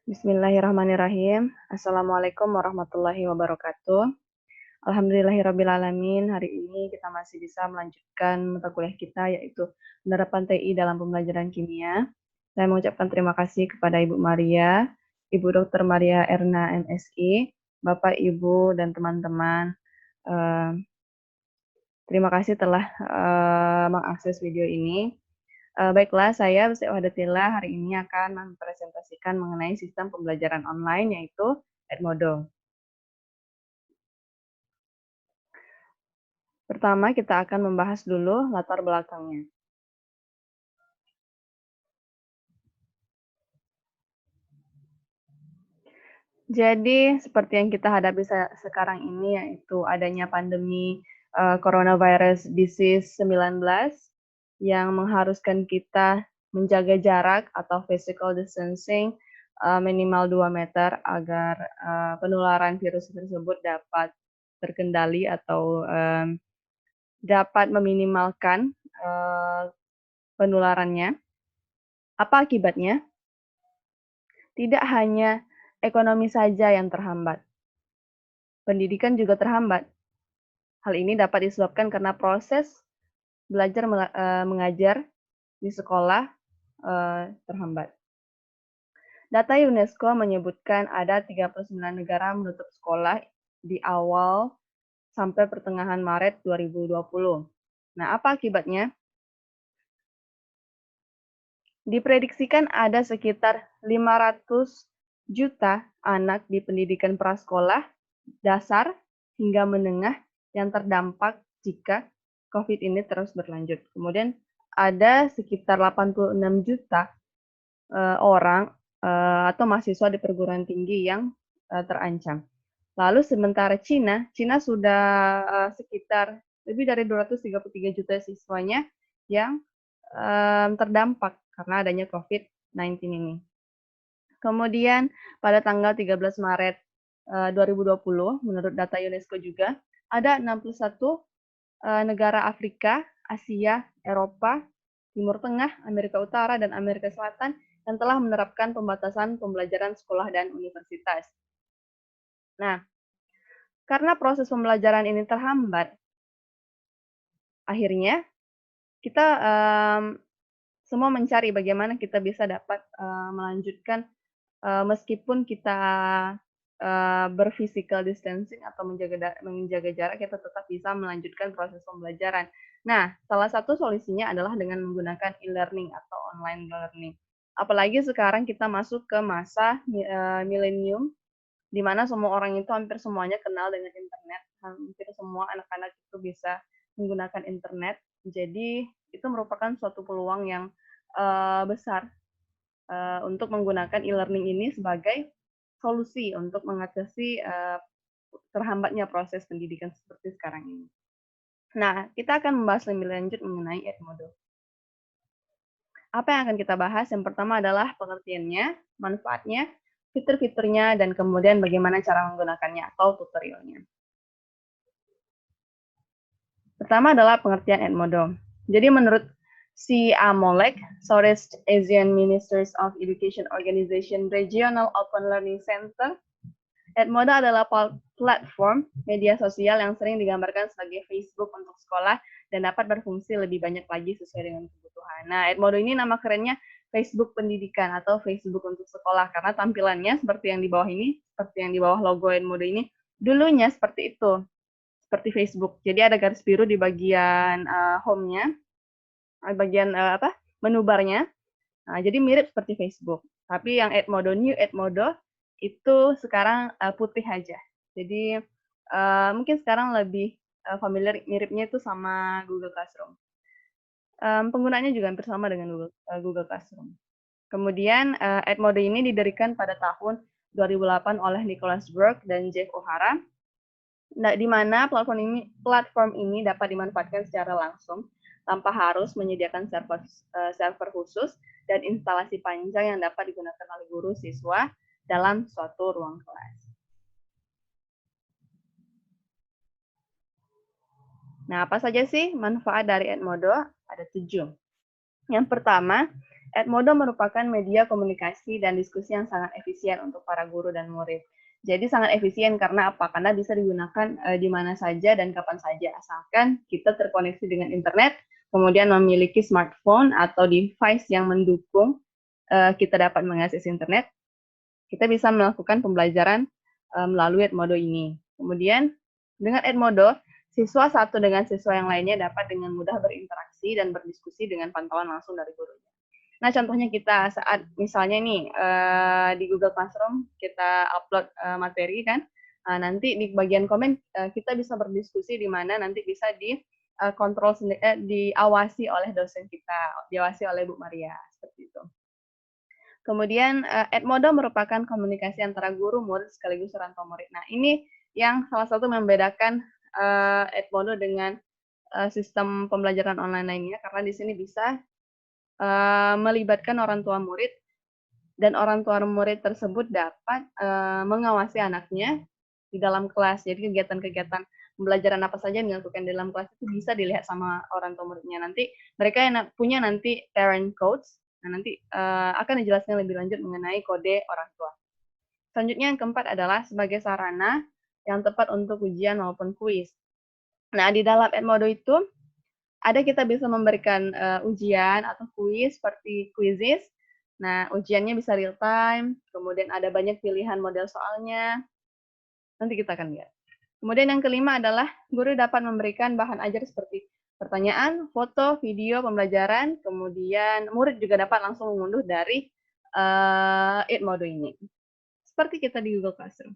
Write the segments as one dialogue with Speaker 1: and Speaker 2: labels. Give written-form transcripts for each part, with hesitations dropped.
Speaker 1: Bismillahirrahmanirrahim. Assalamualaikum warahmatullahi wabarakatuh. Alhamdulillahirrabbilalamin. Hari ini kita masih bisa melanjutkan mata kuliah kita yaitu penerapan TI dalam pembelajaran kimia. Saya mengucapkan terima kasih kepada Ibu Maria, Ibu Dr. Maria Erna MSI, Bapak, Ibu, dan teman-teman. Terima kasih telah mengakses video ini. Baiklah, saya Lucy Wahdatillah hari ini akan mempresentasikan mengenai sistem pembelajaran online yaitu Edmodo. Pertama, kita akan membahas dulu latar belakangnya. Jadi, seperti yang kita hadapi sekarang ini yaitu adanya pandemi coronavirus disease 19 yang mengharuskan kita menjaga jarak atau physical distancing minimal 2 meter agar penularan virus tersebut dapat terkendali atau dapat meminimalkan penularannya. Apa akibatnya? Tidak hanya ekonomi saja yang terhambat, pendidikan juga terhambat. Hal ini dapat disebabkan karena proses belajar mengajar di sekolah terhambat. Data UNESCO menyebutkan ada 39 negara menutup sekolah di awal sampai pertengahan Maret 2020. Nah, apa akibatnya? Diprediksikan ada sekitar 500 juta anak di pendidikan prasekolah, dasar, hingga menengah yang terdampak jika COVID ini terus berlanjut. Kemudian ada sekitar 86 juta orang atau mahasiswa di perguruan tinggi yang terancam. Lalu sementara Cina sudah sekitar lebih dari 233 juta siswanya yang terdampak karena adanya COVID-19 ini. Kemudian pada tanggal 13 Maret 2020, menurut data UNESCO juga, ada 61 negara Afrika, Asia, Eropa, Timur Tengah, Amerika Utara, dan Amerika Selatan yang telah menerapkan pembatasan pembelajaran sekolah dan universitas. Nah, karena proses pembelajaran ini terhambat, akhirnya kita semua mencari bagaimana kita bisa dapat melanjutkan meskipun kita berphysical distancing atau menjaga jarak, kita tetap bisa melanjutkan proses pembelajaran. Nah, salah satu solusinya adalah dengan menggunakan e-learning atau online learning. Apalagi sekarang kita masuk ke masa milenium, di mana semua orang itu hampir semuanya kenal dengan internet. Hampir semua anak-anak itu bisa menggunakan internet. Jadi, itu merupakan suatu peluang yang besar untuk menggunakan e-learning ini sebagai solusi untuk mengatasi terhambatnya proses pendidikan seperti sekarang ini. Nah, kita akan membahas lebih lanjut mengenai Edmodo. Apa yang akan kita bahas? Yang pertama adalah pengertiannya, manfaatnya, fitur-fiturnya, dan kemudian bagaimana cara menggunakannya atau tutorialnya. Pertama adalah pengertian Edmodo. Jadi menurut si Molek, Southeast Asian Ministers of Education Organization Regional Open Learning Center, Edmodo adalah platform media sosial yang sering digambarkan sebagai Facebook untuk sekolah dan dapat berfungsi lebih banyak lagi sesuai dengan kebutuhan. Nah, Edmodo ini nama kerennya Facebook Pendidikan atau Facebook untuk sekolah karena tampilannya seperti yang di bawah ini, seperti yang di bawah logo Edmodo ini, dulunya seperti itu, seperti Facebook. Jadi ada garis biru di bagian home-nya, bagian menu bar-nya. Nah, jadi mirip seperti Facebook. Tapi yang Edmodo, New Edmodo, itu sekarang putih aja. Jadi mungkin sekarang lebih familiar miripnya itu sama Google Classroom. Penggunanya juga hampir sama dengan Google Classroom. Kemudian Edmodo ini didirikan pada tahun 2008 oleh Nicholas Berg dan Jeff O'Hara. Nah, di mana platform ini dapat dimanfaatkan secara langsung tanpa harus menyediakan server khusus dan instalasi panjang yang dapat digunakan oleh guru siswa dalam suatu ruang kelas. Nah, apa saja sih manfaat dari Edmodo? Ada 7. Yang pertama, Edmodo merupakan media komunikasi dan diskusi yang sangat efisien untuk para guru dan murid. Jadi sangat efisien karena apa? Karena bisa digunakan di mana saja dan kapan saja, asalkan kita terkoneksi dengan internet, kemudian memiliki smartphone atau device yang mendukung kita dapat mengakses internet, kita bisa melakukan pembelajaran melalui Edmodo ini. Kemudian dengan Edmodo, siswa satu dengan siswa yang lainnya dapat dengan mudah berinteraksi dan berdiskusi dengan pantauan langsung dari gurunya. Nah, contohnya kita saat misalnya nih di Google Classroom kita upload materi kan, nanti di bagian komen kita bisa berdiskusi di mana nanti bisa kontrol diawasi oleh dosen kita, diawasi oleh Bu Maria seperti itu. Kemudian Edmodo merupakan komunikasi antara guru, murid, sekaligus orang tua murid. Nah, ini yang salah satu membedakan Edmodo dengan sistem pembelajaran online lainnya, karena di sini bisa melibatkan orang tua murid, dan orang tua murid tersebut dapat mengawasi anaknya di dalam kelas. Jadi kegiatan-kegiatan pembelajaran apa saja yang dilakukan di dalam kelas itu bisa dilihat sama orang tua muridnya. Nanti mereka yang punya nanti parent codes. Nah, nanti akan dijelaskan lebih lanjut mengenai kode orang tua. Selanjutnya yang keempat adalah sebagai sarana yang tepat untuk ujian maupun kuis. Nah, di dalam Edmodo itu ada kita bisa memberikan ujian atau kuis seperti quizzes. Nah, ujiannya bisa real time, kemudian ada banyak pilihan model soalnya. Nanti kita akan lihat. Kemudian yang kelima adalah guru dapat memberikan bahan ajar seperti pertanyaan, foto, video, pembelajaran, kemudian murid juga dapat langsung mengunduh dari Edmodo ini. Seperti kita di Google Classroom.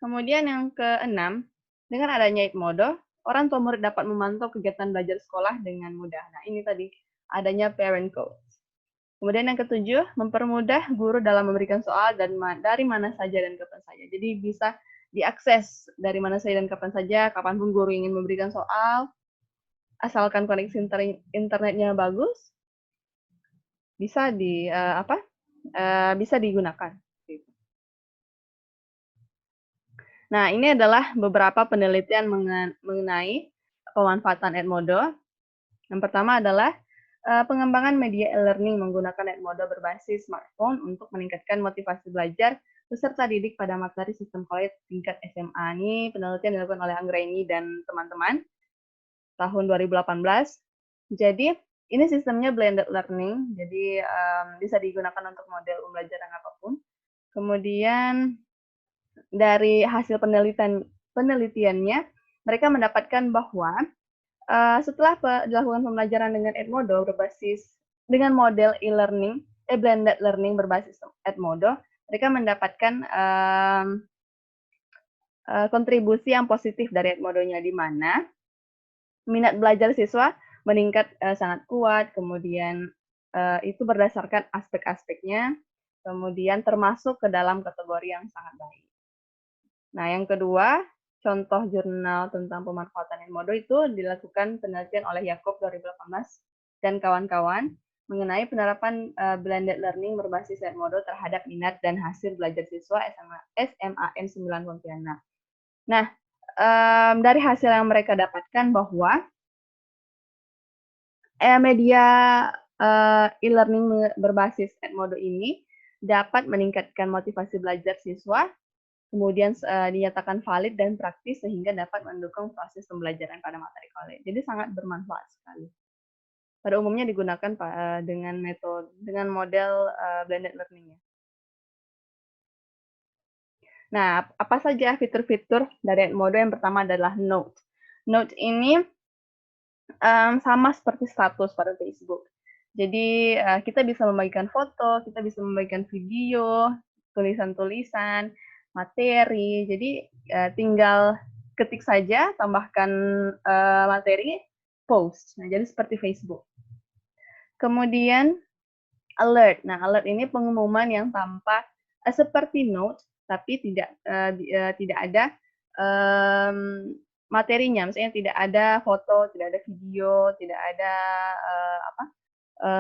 Speaker 1: Kemudian yang keenam, dengan adanya Edmodo, orang tua murid dapat memantau kegiatan belajar sekolah dengan mudah. Nah, ini tadi adanya parent codes. Kemudian yang ketujuh, mempermudah guru dalam memberikan soal dan dari mana saja dan kapan saja. Jadi bisa diakses dari mana saja dan kapan saja, kapanpun guru ingin memberikan soal, asalkan koneksi internetnya bagus, bisa bisa digunakan. Nah, ini adalah beberapa penelitian mengenai pemanfaatan Edmodo. Yang pertama adalah pengembangan media e-learning menggunakan Edmodo berbasis smartphone untuk meningkatkan motivasi belajar peserta didik pada materi sistem college tingkat SMA. Ini penelitian dilakukan oleh Anggraini dan teman-teman tahun 2018. Jadi, ini sistemnya blended learning, jadi bisa digunakan untuk model pembelajaran apapun. Kemudian, dari hasil penelitiannya, mereka mendapatkan bahwa setelah dilakukan pembelajaran dengan Edmodo berbasis dengan model e-learning, blended learning berbasis Edmodo, mereka mendapatkan kontribusi yang positif dari Edmodo-nya, di mana minat belajar siswa meningkat sangat kuat, kemudian itu berdasarkan aspek-aspeknya, kemudian termasuk ke dalam kategori yang sangat baik. Nah, yang kedua, contoh jurnal tentang pemanfaatan Edmodo itu dilakukan penelitian oleh Yakob 2018 dan kawan-kawan mengenai penerapan blended learning berbasis Edmodo terhadap minat dan hasil belajar siswa SMAN 9 Pontianak. Nah, dari hasil yang mereka dapatkan bahwa media e-learning berbasis Edmodo ini dapat meningkatkan motivasi belajar siswa, kemudian dinyatakan valid dan praktis sehingga dapat mendukung proses pembelajaran pada materi college. Jadi sangat bermanfaat sekali. Pada umumnya digunakan dengan model blended learning-nya. Nah, apa saja fitur-fitur dari Edmodo? Yang pertama adalah Note. Note ini sama seperti status pada Facebook. Jadi kita bisa membagikan foto, kita bisa membagikan video, tulisan-tulisan, materi. Jadi tinggal ketik saja, tambahkan materi, post. Nah, jadi seperti Facebook. Kemudian alert. Nah, alert ini pengumuman yang tampak seperti note, tapi tidak ada materinya. Misalnya tidak ada foto, tidak ada video, tidak ada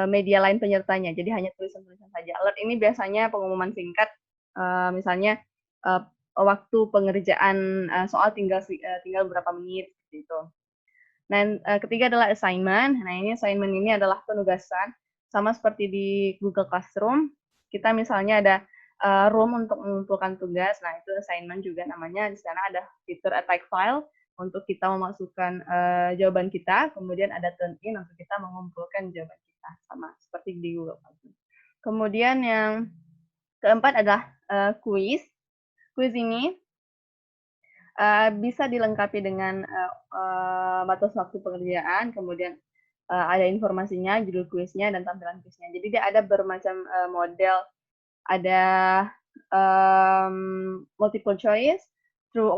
Speaker 1: media lain penyertanya. Jadi hanya tulisan-tulisan saja. Alert ini biasanya pengumuman singkat, misalnya waktu pengerjaan soal tinggal beberapa menit gitu. Dan ketiga adalah assignment. Nah, ini assignment ini adalah penugasan. sama seperti di Google Classroom, kita misalnya ada room untuk mengumpulkan tugas. Nah, itu assignment juga namanya. Di sana ada fitur attack file untuk kita memasukkan jawaban kita, kemudian ada turn in untuk kita mengumpulkan jawaban kita, sama seperti di Google Classroom. Kemudian yang keempat adalah quiz. Quiz ini bisa dilengkapi dengan batas waktu pekerjaan, kemudian ada informasinya, judul kuisnya, dan tampilan kuisnya. Jadi dia ada bermacam model, ada multiple choice, true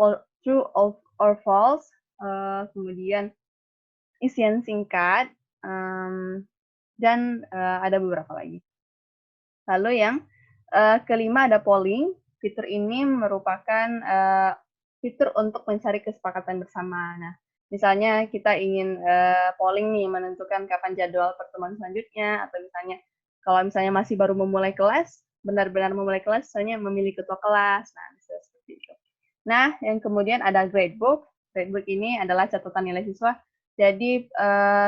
Speaker 1: or false, kemudian isian singkat, dan ada beberapa lagi. Lalu yang kelima ada polling. Fitur ini merupakan fitur untuk mencari kesepakatan bersama. Nah, misalnya kita ingin polling nih, menentukan kapan jadwal pertemuan selanjutnya, atau misalnya kalau misalnya masih baru memulai kelas, benar-benar memulai kelas, misalnya memilih ketua kelas. Nah, bisa seperti itu. Nah, yang kemudian ada gradebook. Gradebook ini adalah catatan nilai siswa. Jadi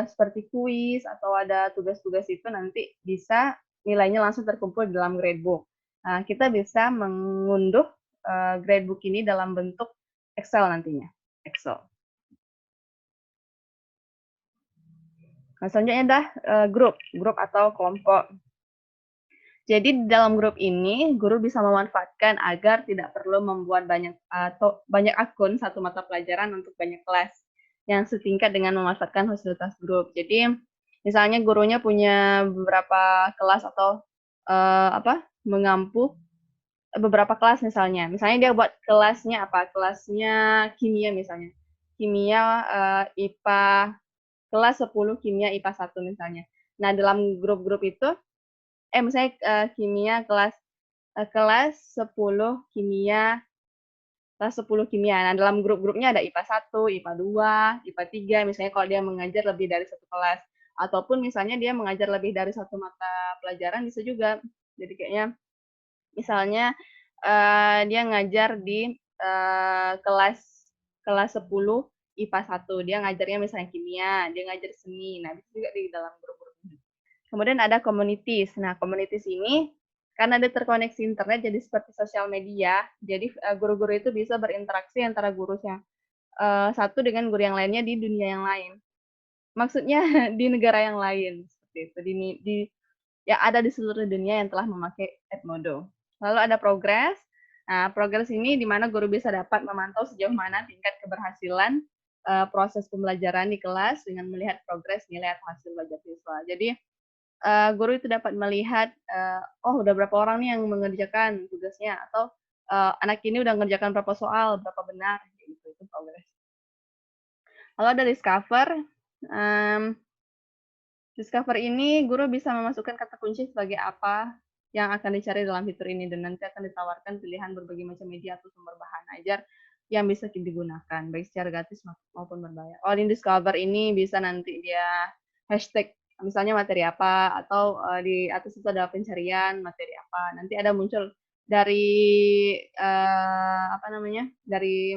Speaker 1: seperti kuis atau ada tugas-tugas itu nanti bisa nilainya langsung terkumpul dalam gradebook. Nah, kita bisa mengunduh gradebook ini dalam bentuk Excel nantinya. Excel. Nah, selanjutnya adalah grup atau kelompok. Jadi di dalam grup ini, guru bisa memanfaatkan agar tidak perlu membuat banyak akun satu mata pelajaran untuk banyak kelas yang setingkat dengan memanfaatkan fasilitas grup. Jadi misalnya gurunya punya beberapa kelas atau mengampu beberapa kelas misalnya. Misalnya dia buat kelasnya apa? Kelasnya kimia misalnya. Kimia IPA kelas 10 kimia IPA 1 misalnya. Nah, dalam grup-grup itu misalnya kimia kelas 10 kimia kelas 10 kimia. Nah, dalam grup-grupnya ada IPA 1, IPA 2, IPA 3, misalnya kalau dia mengajar lebih dari satu kelas. Ataupun misalnya dia mengajar lebih dari satu mata pelajaran bisa juga. Jadi kayaknya misalnya dia ngajar di kelas 10 IPA 1, dia ngajarnya misalnya kimia, dia ngajar seni. Nah, bisa juga di dalam grup-grup ini. Kemudian ada communities. Nah, communities ini karena ada terkoneksi internet jadi seperti sosial media. Jadi guru-guru itu bisa berinteraksi antara guru yang satu dengan guru yang lainnya di dunia yang lain. Maksudnya di negara yang lain seperti itu. Yang ada di seluruh dunia yang telah memakai Edmodo. Lalu ada progress. Nah, progress ini di mana guru bisa dapat memantau sejauh mana tingkat keberhasilan proses pembelajaran di kelas dengan melihat progres nilai atau hasil belajar siswa. Jadi guru itu dapat melihat, oh udah berapa orang nih yang mengerjakan tugasnya, atau anak ini udah mengerjakan berapa soal, berapa benar, gitu, itu progress. Lalu ada discover. Discover ini guru bisa memasukkan kata kunci sebagai apa yang akan dicari dalam fitur ini, dan nanti akan ditawarkan pilihan berbagai macam media atau sumber bahan ajar yang bisa digunakan, baik secara gratis maupun berbayar. Oh, di Discover ini bisa nanti dia hashtag misalnya materi apa, atau di atas itu ada pencarian materi apa. Nanti ada muncul dari dari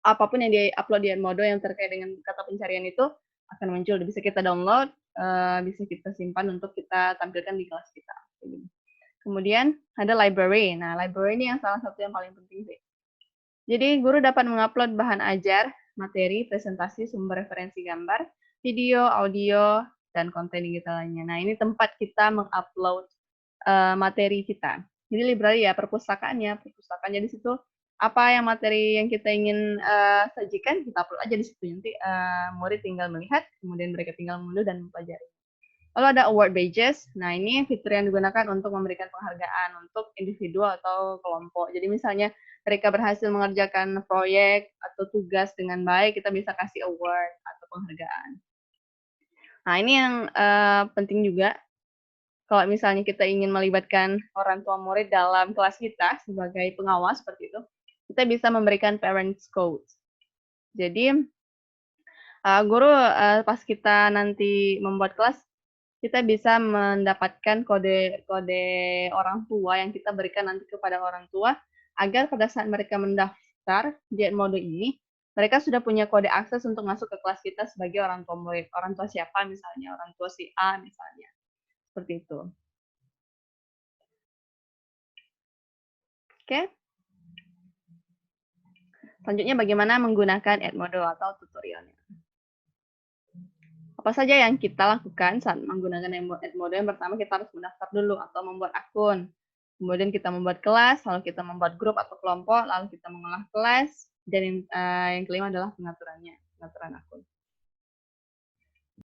Speaker 1: apapun yang di-upload di Edmodo yang terkait dengan kata pencarian itu akan muncul. Bisa kita download, bisa kita simpan untuk kita tampilkan di kelas kita. Kemudian ada library. Nah, library ini yang salah satu yang paling penting sih. Jadi guru dapat mengupload bahan ajar, materi, presentasi, sumber referensi gambar, video, audio, dan konten digital lainnya. Nah, ini tempat kita mengupload materi kita. Jadi library ya, perpustakaannya. Perpustakaannya di situ apa yang materi yang kita ingin sajikan, kita upload aja di situ. Nanti murid tinggal melihat, kemudian mereka tinggal mengunduh dan mempelajari. Lalu ada award badges. Nah, ini fitur yang digunakan untuk memberikan penghargaan untuk individu atau kelompok. Jadi misalnya mereka berhasil mengerjakan proyek atau tugas dengan baik, kita bisa kasih award atau penghargaan. Nah, ini yang penting juga. Kalau misalnya kita ingin melibatkan orang tua murid dalam kelas kita sebagai pengawas seperti itu, kita bisa memberikan parents code. Jadi guru pas kita nanti membuat kelas, kita bisa mendapatkan kode orang tua yang kita berikan nanti kepada orang tua, agar pada saat mereka mendaftar di Edmodo ini, mereka sudah punya kode akses untuk masuk ke kelas kita sebagai orang tua murid. Orang tua siapa misalnya, orang tua si A misalnya. Seperti itu. Oke. Selanjutnya bagaimana menggunakan Edmodo atau tutorialnya. Apa saja yang kita lakukan saat menggunakan Edmodo? Yang pertama kita harus mendaftar dulu atau membuat akun. Kemudian kita membuat kelas, lalu kita membuat grup atau kelompok, lalu kita mengolah kelas, dan yang kelima adalah pengaturannya, pengaturan akun.